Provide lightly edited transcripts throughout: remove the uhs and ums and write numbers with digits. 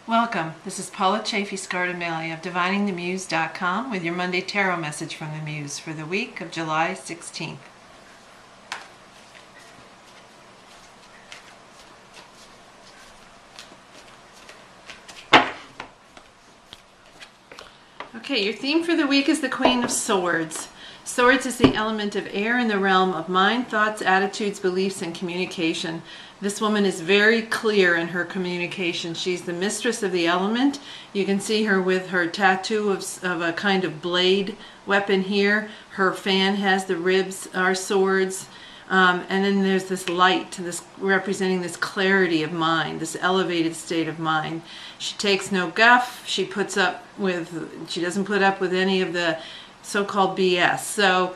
Welcome. This is Paula Chafee-Scardamelli of DiviningTheMuse.com with your Monday Tarot message from the Muse for the week of July 16th. Okay, your theme for the week is the Queen of Swords. Swords is the element of air in the realm of mind, thoughts, attitudes, beliefs, and communication. This woman is very clear in her communication. She's the mistress of the element. You can see her with her tattoo of a kind of blade weapon here. Her fan has the ribs are swords. And then there's this light, this representing this clarity of mind, this elevated state of mind. She takes no guff. She doesn't put up with any of the so-called BS. So,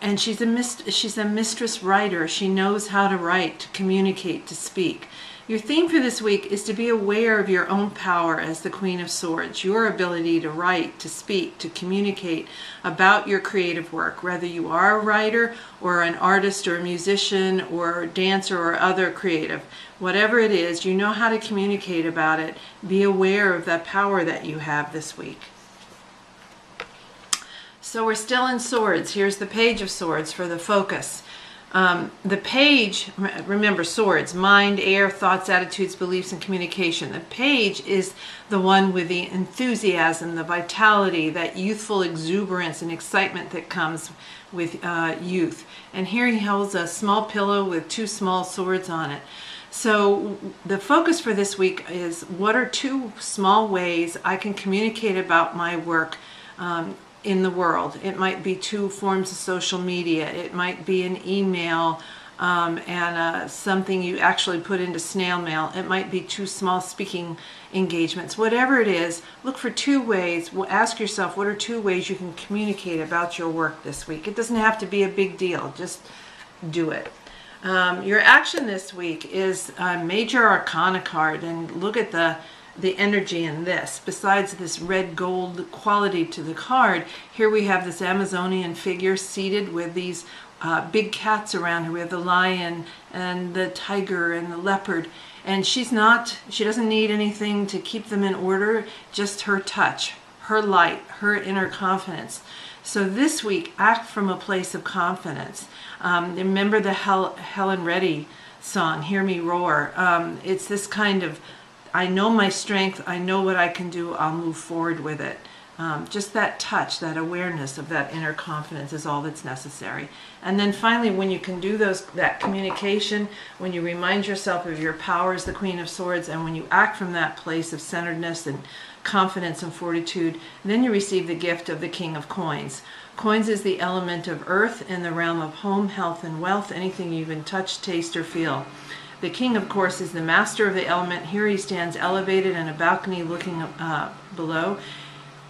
and she's a mistress writer. She knows how to write, to communicate, to speak. Your theme for this week is to be aware of your own power as the Queen of Swords, your ability to write, to speak, to communicate about your creative work, whether you are a writer or an artist or a musician or a dancer or other creative. Whatever it is, you know how to communicate about it. Be aware of that power that you have this week. So we're still in Swords. Here's the Page of Swords for the focus. The page, remember swords, mind, air, thoughts, attitudes, beliefs, and communication. The page is the one with the enthusiasm, the vitality, that youthful exuberance and excitement that comes with youth. And here he holds a small pillow with two small swords on it. So the focus for this week is, what are two small ways I can communicate about my work in the world? It might be two forms of social media. It might be an email and something you actually put into snail mail. It might be two small speaking engagements. Whatever it is, look for two ways. Ask yourself, what are two ways you can communicate about your work this week? It doesn't have to be a big deal. Just do it. Your action this week is a Major Arcana card, and look at the energy in this. Besides this red gold quality to the card, here we have this Amazonian figure seated with these big cats around her. We have the lion and the tiger and the leopard, and she doesn't need anything to keep them in order, just her touch, her light, her inner confidence. So this week, act from a place of confidence. Remember the Helen Reddy song, Hear Me Roar. It's this kind of, I know my strength, I know what I can do, I'll move forward with it. Just that touch, that awareness of that inner confidence is all that's necessary. And then finally, when you can do that communication, when you remind yourself of your power as the Queen of Swords, and when you act from that place of centeredness and confidence and fortitude, then you receive the gift of the King of Coins. Coins is the element of earth in the realm of home, health, and wealth, anything you can touch, taste, or feel. The king, of course, is the master of the element. Here he stands elevated in a balcony looking below.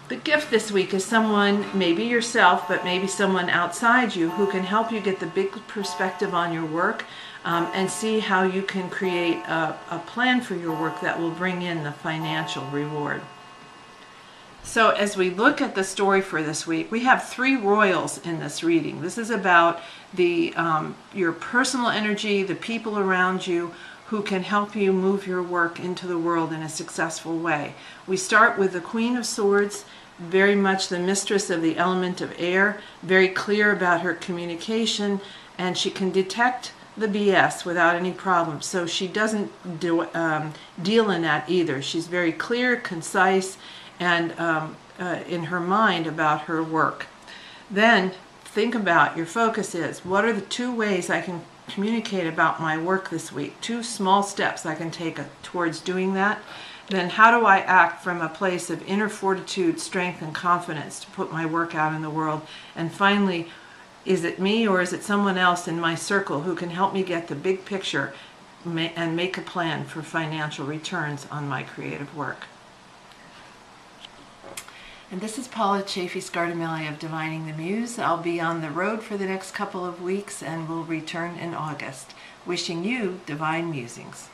The gift this week is someone, maybe yourself, but maybe someone outside you, who can help you get the big perspective on your work and see how you can create a plan for your work that will bring in the financial reward. So as we look at the story for this week, we have three royals in this reading. This is about your personal energy, the people around you who can help you move your work into the world in a successful way. We start with the Queen of Swords, very much the mistress of the element of air, very clear about her communication, and she can detect the BS without any problem. So she doesn't deal in that either. She's very clear, concise, and in her mind about her work. Then think about, your focus is, what are the two ways I can communicate about my work this week? Two small steps I can take towards doing that. Then how do I act from a place of inner fortitude, strength, and confidence to put my work out in the world? And finally, is it me or is it someone else in my circle who can help me get the big picture and make a plan for financial returns on my creative work? And this is Paula Chafee-Scardamelli of Divining the Muse. I'll be on the road for the next couple of weeks and will return in August. Wishing you divine musings.